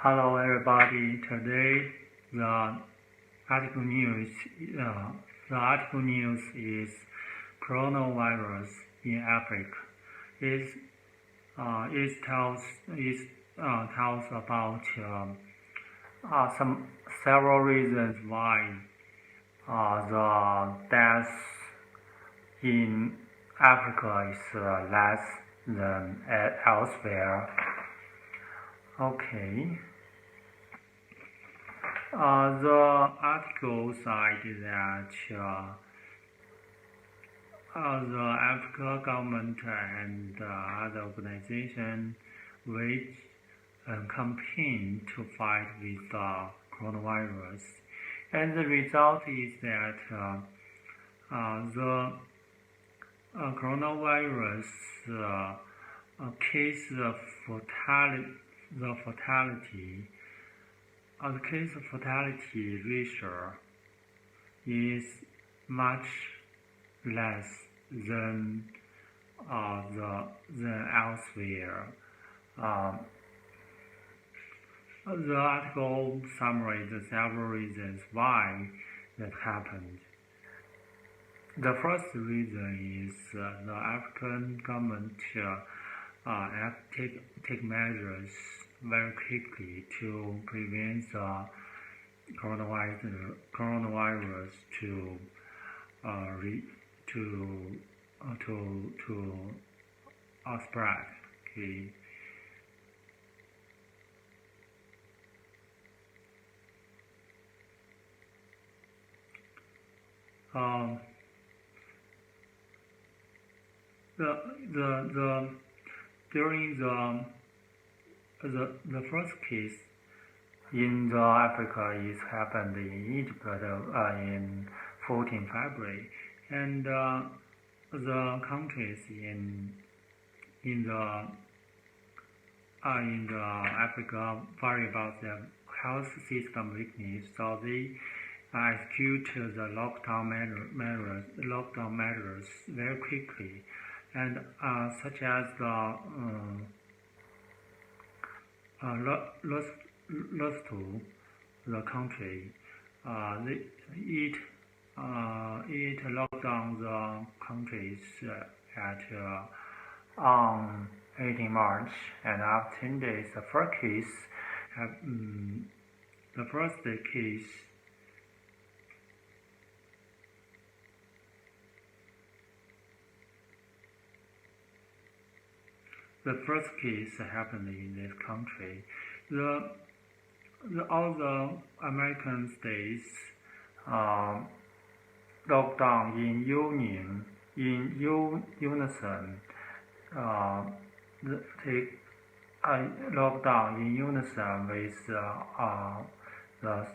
Hello everybody. Today the article news is coronavirus in Africa. It tells about several reasons why the deaths in Africa is less than elsewhere. Okay. The article cited that the African government and other organizations wage a campaign to fight with the coronavirus, and the result is that the coronavirus case fatality ratio is much less than elsewhere. The article summarizes several reasons why that happened. The first reason is the African government take measures very quickly to prevent the coronavirus to spread. Okay. During the first case in Africa is happened in Egypt in 14 February, and the countries in the Africa worry about their health system weakness, so they execute the lockdown measures very quickly, and such as the Lesotho, the country, it locked down the countries at on 18 March, and after 10 days, the first case happened in this country. All the American states locked down in unison. Take lockdown in unison with the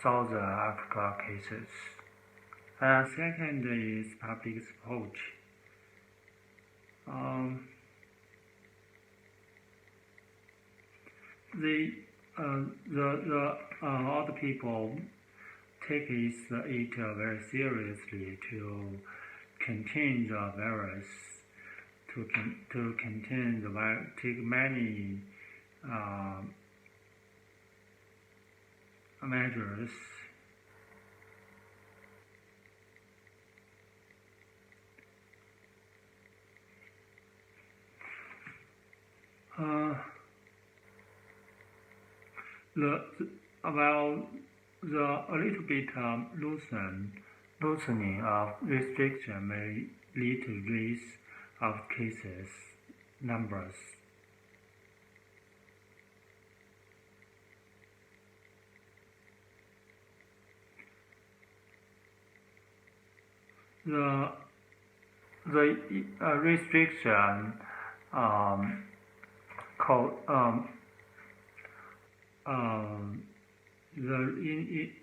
Southern Africa cases. Second is public support. All the people take it very seriously to contain the virus, to contain the virus, take many measures. A little bit loosening of restriction may lead to rise of cases numbers. The restriction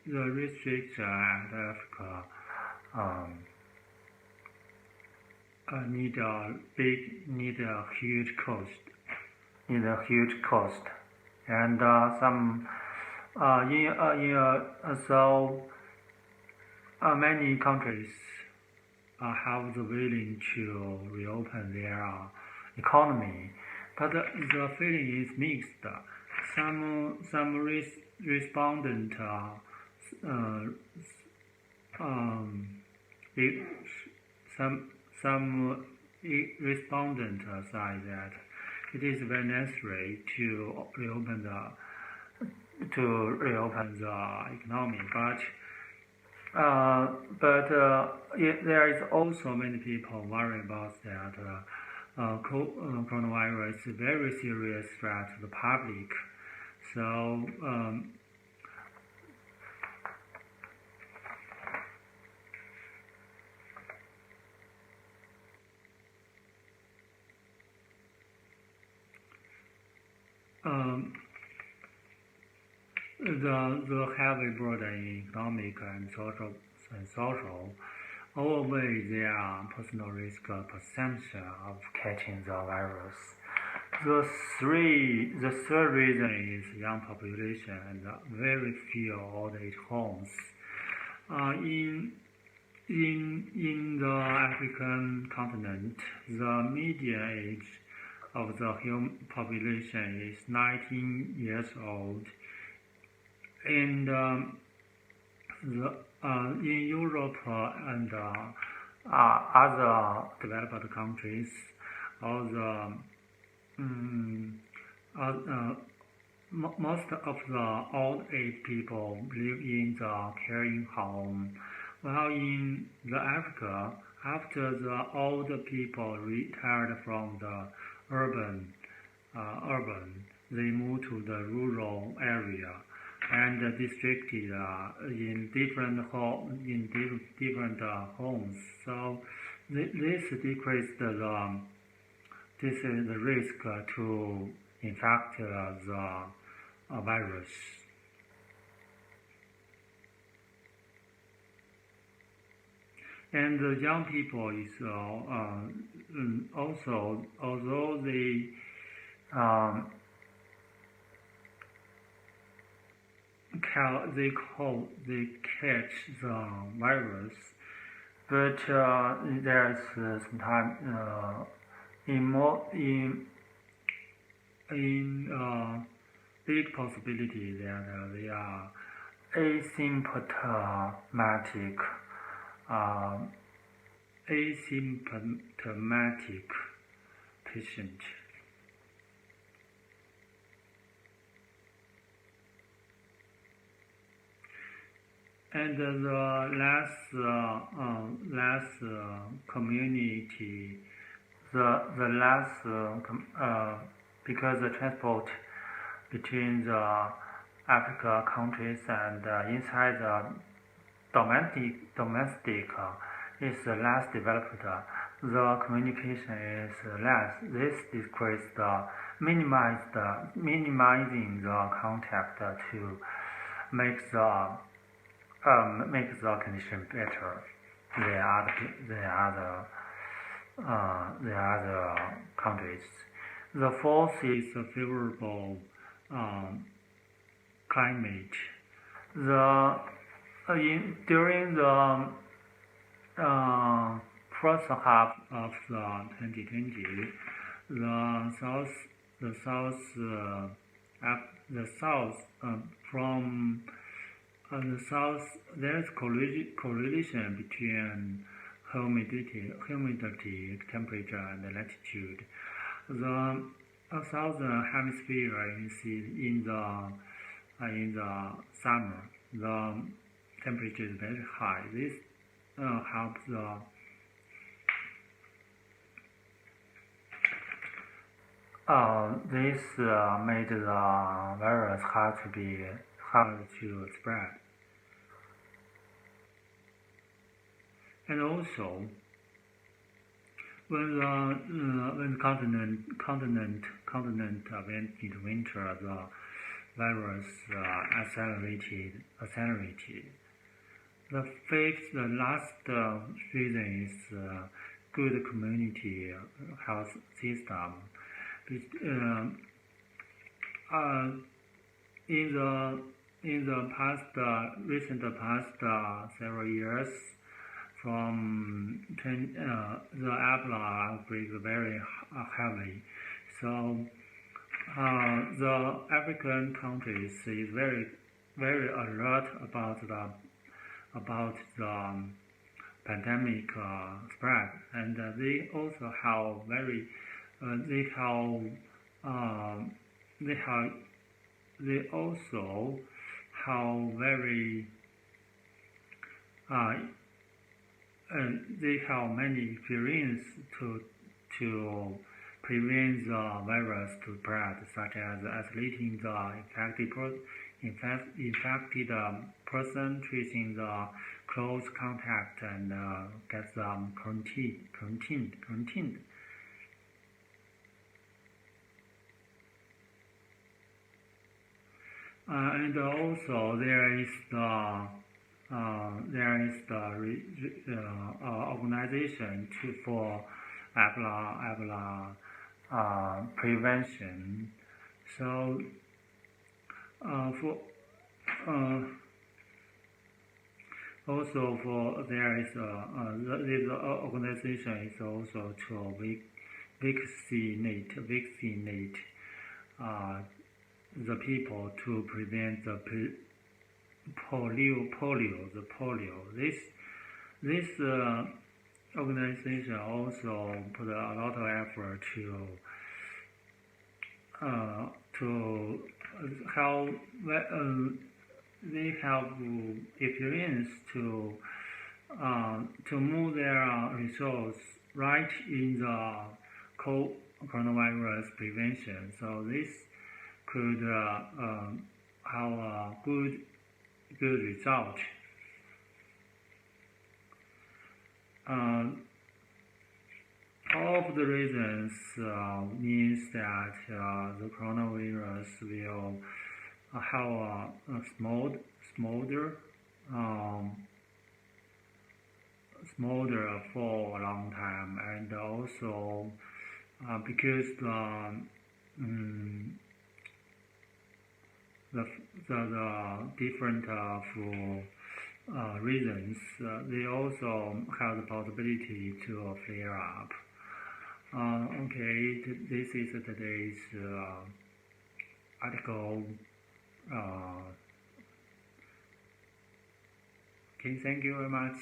the restriction at Africa need a huge cost, and many countries have the willing to reopen their economy, but the feeling is mixed. some respondent it, some respondent say that it is very necessary to reopen the economy, but there is also many people worry about that coronavirus is a very serious threat to the public. So the heavy burden in economic and social outweigh their personal risk perception of catching the virus. The third reason is young population and very few old-age homes. In the African continent, the median age of the human population is 19 years old. And in Europe and other developed countries, most of the old age people live in the caring home, while in the Africa, after the old people retired from the urban, they moved to the rural area and districted in different homes. So this decreased the risk to infect the virus. And the young people is also, although they catch the virus, but there's sometimes big possibility that they are asymptomatic patient. And the last community, because the transport between the Africa countries and inside the domestic is less developed. The communication is less. This decreases minimizing the contact to make the condition better than other countries. The fourth is a favorable climate. During the first half of the 2020, the south, there's correlation between humidity, temperature, and latitude. The southern hemisphere in the summer, the temperature is very high. This helps this made the virus hard to spread. And also, when the continent went into winter, the virus accelerated. The last reason is good community health system. In the recent past several years, from the Ebola outbreak very heavily, so the African countries is very alert about the pandemic spread, and they also have very they have they have they also have very they have many experience to prevent the virus to spread, such as isolating the infected person, tracing the close contact, and get them quarantined. And also there is the organization for Ebola prevention. So for also for there is this organization is also to vaccinate the people to prevent the polio. This organization also put a lot of effort to how they have experience to move their resources right in the coronavirus prevention. So this could have a good result. All of the reasons means that the coronavirus will have a smolder for a long time, and also because the different reasons, they also have the possibility to flare up. Okay, this is today's article. Okay, thank you very much.